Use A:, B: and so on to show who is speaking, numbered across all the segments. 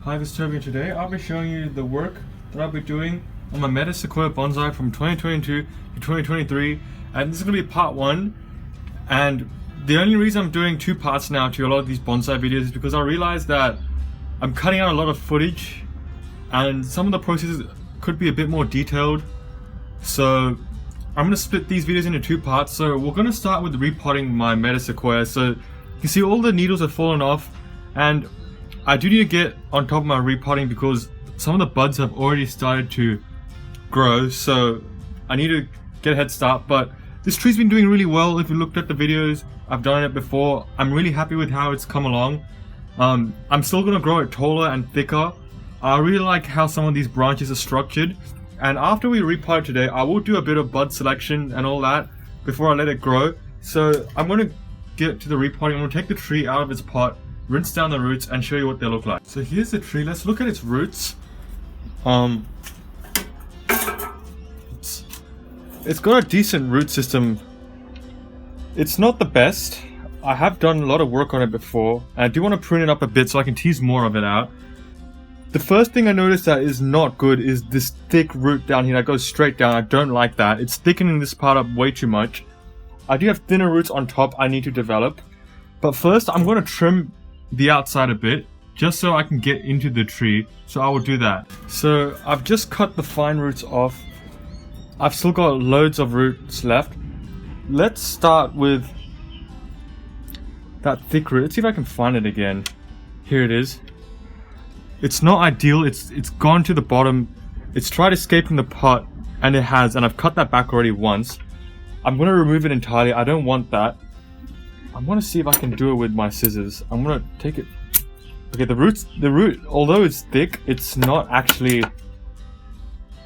A: Hi, this is Toby, and today I'll be showing you the work that I'll be doing on my Metasequoia bonsai from 2022 to 2023, and this is going to be part 1. And the only reason I'm doing 2 parts now to a lot of these bonsai videos is because I realized that I'm cutting out a lot of footage and some of the processes could be a bit more detailed, so I'm going to split these videos into 2 parts. So we're going to start with repotting my Metasequoia. So you can see all the needles have fallen off, and I do need to get on top of my repotting because some of the buds have already started to grow, so I need to get a head start. But this tree's been doing really well. If you looked at the videos, I've done it before. I'm really happy with how it's come along. I'm still going to grow it taller and thicker. I really like how some of these branches are structured, and after we repot it today, I will do a bit of bud selection and all that before I let it grow. So I'm going to get to the repotting. I'm going to take the tree out of its pot, rinse down the roots, and show you what they look like. So here's the tree. Let's look at its roots. It's got a decent root system. It's not the best. I have done a lot of work on it before, and I do want to prune it up a bit so I can tease more of it out. The first thing I noticed that is not good is this thick root down here that goes straight down. I don't like that. It's thickening this part up way too much. I do have thinner roots on top I need to develop. But first I'm going to trim the outside a bit just so I can get into the tree, so I will do that. So I've just cut the fine roots off. I've still got loads of roots left. Let's start with that thick root. Let's see if I can find it again. Here it is. It's not ideal. It's gone to the bottom. It's tried escaping the pot, and it has, and I've cut that back already once. I'm going to remove it entirely. I don't want that. I'm going to see if I can do it with my scissors. I'm going to take it. Okay, the root, although it's thick, it's not actually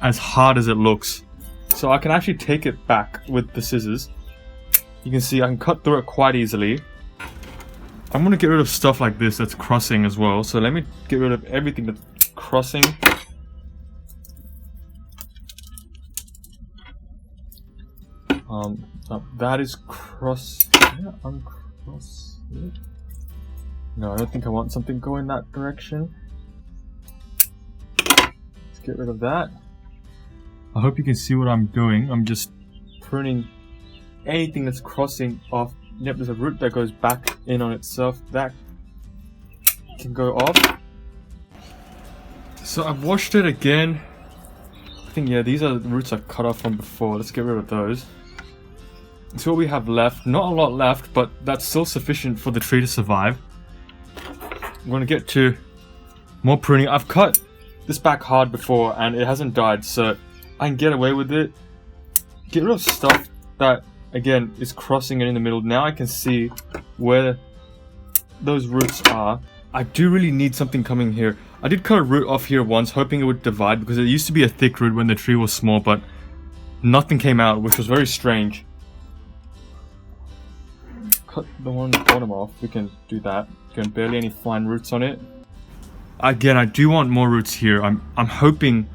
A: as hard as it looks. So I can actually take it back with the scissors. You can see I can cut through it quite easily. I'm going to get rid of stuff like this that's crossing as well. So let me get rid of everything that's crossing. That is cross. Yeah, uncross it. No, I don't think I want something going that direction. Let's get rid of that. I hope you can see what I'm doing. I'm just pruning anything that's crossing off. Yep, there's a root that goes back in on itself. That can go off. So I've washed it again. I think, yeah, these are the roots I cut off from before. Let's get rid of those. That's what we have left. Not a lot left, but that's still sufficient for the tree to survive. I'm going to get to more pruning. I've cut this back hard before and it hasn't died, so I can get away with it. Get rid of stuff that, again, is crossing it in the middle. Now I can see where those roots are. I do really need something coming here. I did cut a root off here once, hoping it would divide, because it used to be a thick root when the tree was small, but nothing came out, which was very strange. Cut the one bottom off. We can do that. Again, barely any fine roots on it. Again, I do want more roots here. I'm hoping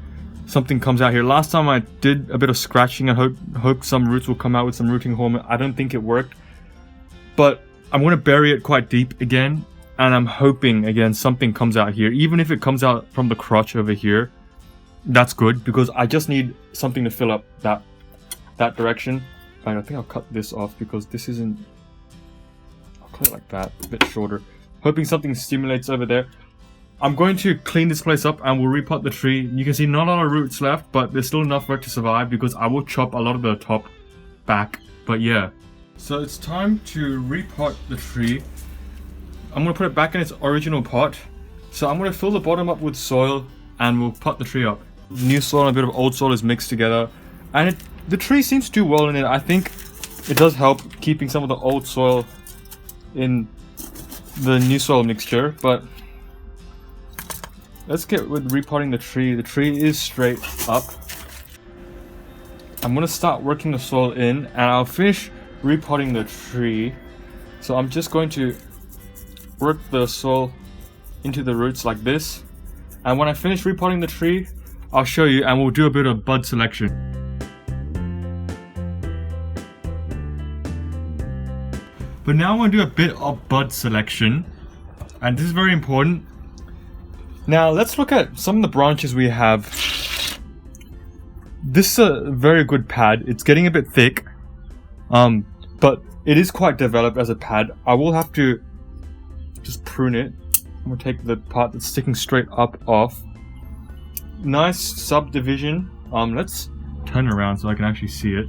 A: something comes out here. Last time I did a bit of scratching and hope some roots will come out with some rooting hormone. I don't think it worked, but I'm going to bury it quite deep again, and I'm hoping again something comes out here. Even if it comes out from the crotch over here, that's good, because I just need something to fill up that direction. In fact, I think I'll cut this off because this isn't. I'll cut it like that, a bit shorter, hoping something stimulates over there. I'm going to clean this place up and we'll repot the tree. You can see not a lot of roots left, but there's still enough for it to survive because I will chop a lot of the top back. But yeah. So it's time to repot the tree. I'm going to put it back in its original pot. So I'm going to fill the bottom up with soil and we'll pot the tree up. New soil and a bit of old soil is mixed together. And the tree seems to do well in it. I think it does help keeping some of the old soil in the new soil mixture, but let's get with repotting the tree. The tree is straight up. I'm going to start working the soil in and I'll finish repotting the tree. So I'm just going to work the soil into the roots like this. And when I finish repotting the tree, I'll show you and we'll do a bit of bud selection. But now I'm going to do a bit of bud selection. And this is very important. Now let's look at some of the branches we have. This is a very good pad. It's getting a bit thick, but it is quite developed as a pad. I will have to just prune it. I'm gonna take the part that's sticking straight up off. Nice subdivision. Let's turn around so I can actually see it.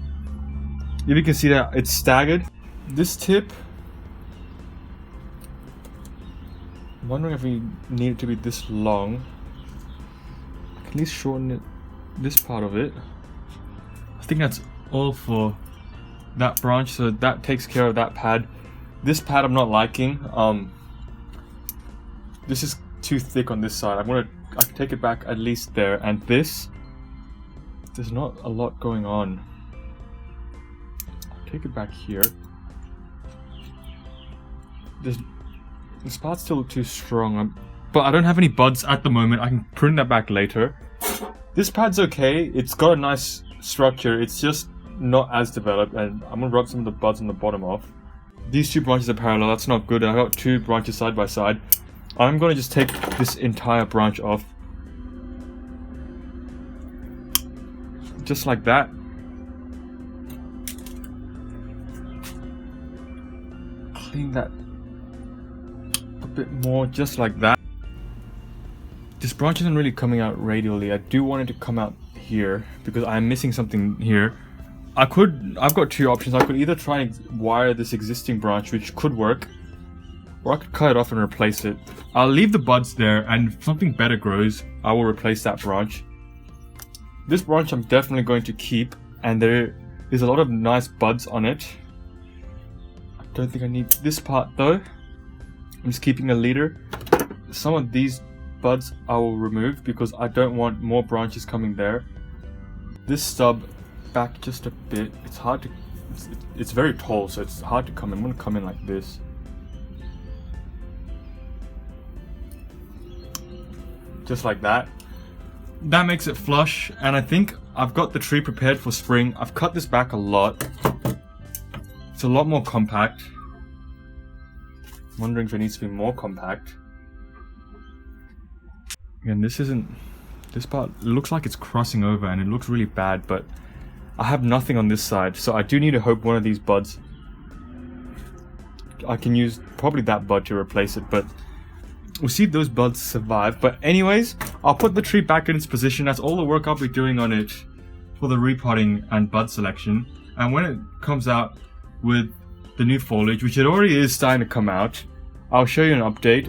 A: If you can see that it's staggered. This tip, I'm wondering if we need it to be this long. I can at least shorten it, this part of it. I think that's all for that branch, so that takes care of that pad. This pad I'm not liking. This is too thick on this side. I can take it back at least there, and this, there's not a lot going on. I'll take it back here. This part's still too strong, but I don't have any buds at the moment. I can prune that back later. This pad's okay. It's got a nice structure. It's just not as developed, and I'm gonna rub some of the buds on the bottom off. These two branches are parallel. That's not good. I got two branches side by side. I'm gonna just take this entire branch off, just like that. Clean that a bit more, just like that. This branch isn't really coming out radially. I do want it to come out here because I'm missing something here. I've got two options. I could either try and wire this existing branch, which could work, or I could cut it off and replace it. I'll leave the buds there, and if something better grows, I will replace that branch. This branch I'm definitely going to keep, and there is a lot of nice buds on it. I don't think I need this part though. I'm just keeping a leader. Some of these buds I will remove because I don't want more branches coming there. This stub back just a bit. It's hard to, it's very tall, so it's hard to come in. I'm gonna come in like this. Just like that. That makes it flush, and I think I've got the tree prepared for spring. I've cut this back a lot. It's a lot more compact. I'm wondering if it needs to be more compact. Again, this part looks like it's crossing over and it looks really bad, but I have nothing on this side, so I do need to hope one of these buds, I can use probably that bud to replace it, but we'll see if those buds survive. But anyways, I'll put the tree back in its position. That's all the work I'll be doing on it for the repotting and bud selection. And when it comes out with the new foliage, which it already is starting to come out, I'll show you an update.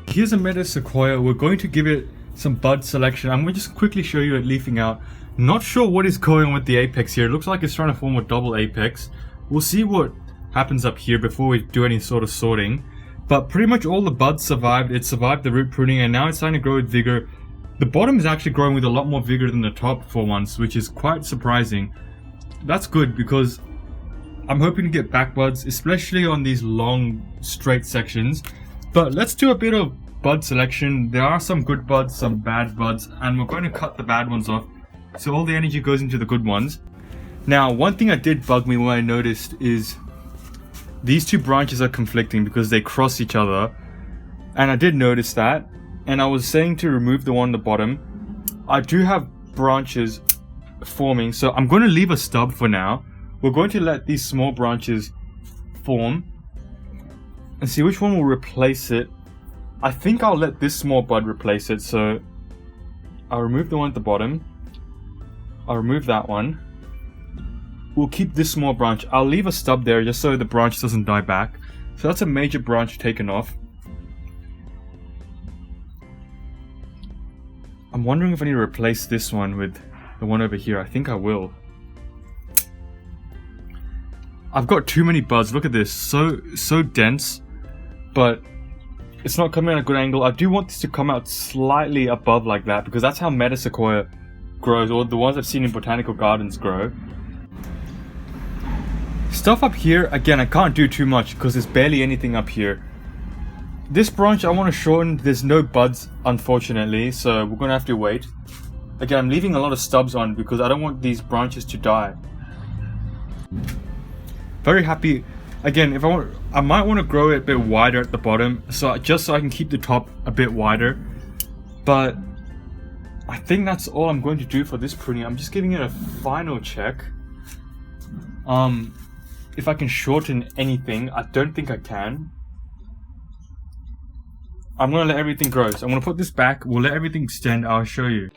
A: Here's a Meadows Sequoia. We're going to give it some bud selection. I'm going to just quickly show you it leafing out. Not sure what is going on with the apex here. It looks like it's trying to form a double apex. We'll see what happens up here before we do any sort of sorting. But pretty much all the buds survived. It survived the root pruning, and now it's starting to grow with vigor. The bottom is actually growing with a lot more vigor than the top for once, which is quite surprising. That's good because I'm hoping to get back buds, especially on these long straight sections. But let's do a bit of bud selection. There are some good buds, some bad buds, and we're going to cut the bad ones off so all the energy goes into the good ones. Now, one thing that did bug me when I noticed is these two branches are conflicting because they cross each other, and I did notice that, and I was saying to remove the one on the bottom. I do have branches forming, so I'm going to leave a stub for now. We're going to let these small branches form and see which one will replace it. I think I'll let this small bud replace it, so I'll remove the one at the bottom. I'll remove that one. We'll keep this small branch. I'll leave a stub there just so the branch doesn't die back. So that's a major branch taken off. I'm wondering if I need to replace this one with the one over here. I think I will. I've got too many buds. Look at this. So dense. But it's not coming at a good angle. I do want this to come out slightly above like that because that's how Meadows Sequoia grows, or the ones I've seen in botanical gardens grow. Stuff up here, again, I can't do too much because there's barely anything up here. This branch I want to shorten. There's no buds, unfortunately, so we're going to have to wait. Again, I'm leaving a lot of stubs on because I don't want these branches to die. Very happy again, if I might want to grow it a bit wider at the bottom, so just so I can keep the top a bit wider. But I think that's all I'm going to do for this pruning. I'm just giving it a final check. If I can shorten anything, I don't think I can. I'm gonna let everything grow. So I'm gonna put this back. We'll let everything extend. I'll show you.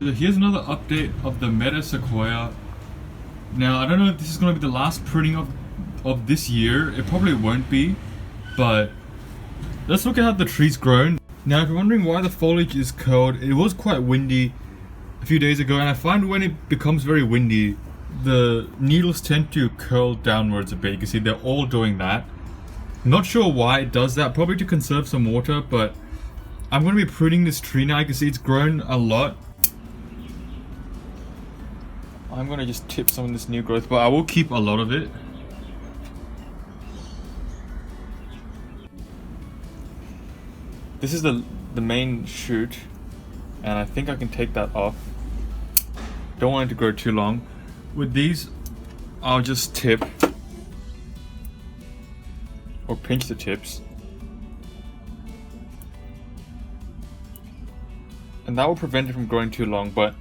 A: So here's another update of the Meta Sequoia. Now I don't know if this is gonna be the last pruning of this year. It probably won't be, but let's look at how the tree's grown. Now if you're wondering why the foliage is curled, it was quite windy a few days ago, and I find when it becomes very windy, the needles tend to curl downwards a bit. You can see they're all doing that. Not sure why it does that, probably to conserve some water, but I'm going to be pruning this tree now. You can see it's grown a lot. I'm going to just tip some of this new growth, but I will keep a lot of it. This is the main shoot, and I think I can take that off. Don't want it to grow too long. With these, I'll just tip or pinch the tips, and that will prevent it from growing too long, but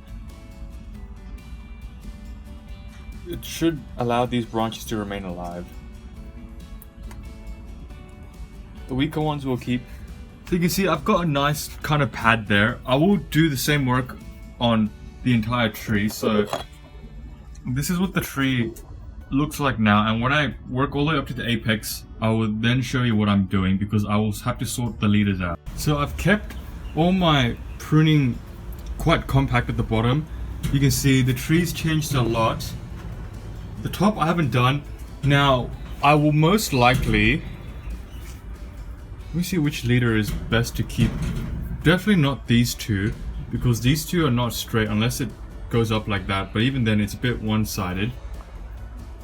A: it should allow these branches to remain alive. The weaker ones will keep. So you can see I've got a nice kind of pad there. I will do the same work on the entire tree. So this is what the tree looks like now, and when I work all the way up to the apex, I will then show you what I'm doing, because I will have to sort the leaders out. So I've kept all my pruning quite compact at the bottom. You can see the tree's changed a lot. The top I haven't done. Now I will most likely, let me see which leader is best to keep. Definitely not these two, because these two are not straight unless it goes up like that, but even then it's a bit one-sided.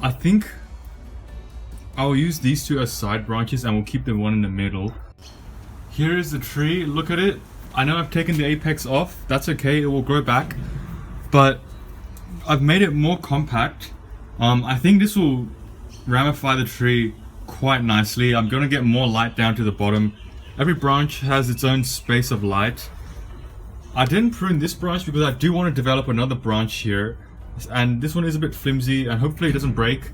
A: I think I'll use these two as side branches, and we'll keep the one in the middle. Here is the tree, look at it. I know I've taken the apex off, that's okay, it will grow back, but I've made it more compact. I think this will ramify the tree quite nicely. I'm gonna get more light down to the bottom. Every branch has its own space of light. I didn't prune this branch because I do want to develop another branch here, and this one is a bit flimsy and hopefully it doesn't break,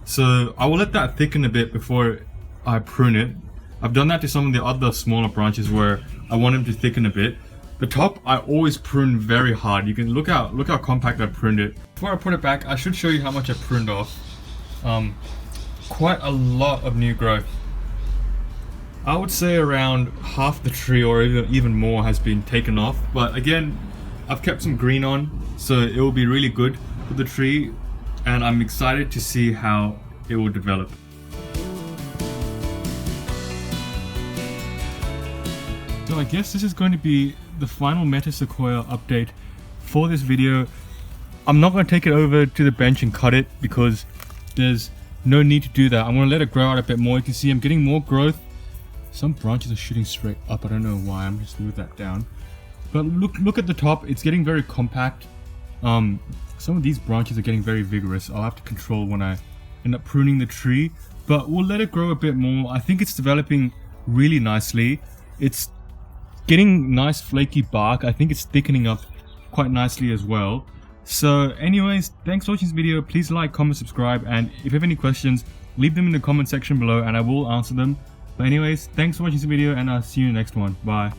A: so I will let that thicken a bit before I prune it. I've done that to some of the other smaller branches where I want them to thicken a bit. The top I always prune very hard. You can look how compact I pruned it. Before I put it back, I should show you how much I pruned off. Quite a lot of new growth. I would say around half the tree or even more has been taken off, but again, I've kept some green on, so it will be really good for the tree, and I'm excited to see how it will develop. So I guess this is going to be the final Meta Sequoia update for this video. I'm not going to take it over to the bench and cut it because there's no need to do that. I'm going to let it grow out a bit more. You can see I'm getting more growth. Some branches are shooting straight up. I don't know why. I'm just move that down. But look at the top. It's getting very compact. Some of these branches are getting very vigorous. I'll have to control when I end up pruning the tree. But we'll let it grow a bit more. I think it's developing really nicely. It's getting nice flaky bark. I think it's thickening up quite nicely as well. So anyways, thanks for watching this video. Please like, comment, subscribe, and if you have any questions, leave them in the comment section below and I will answer them. But anyways, thanks for watching this video, and I'll see you in the next one. Bye.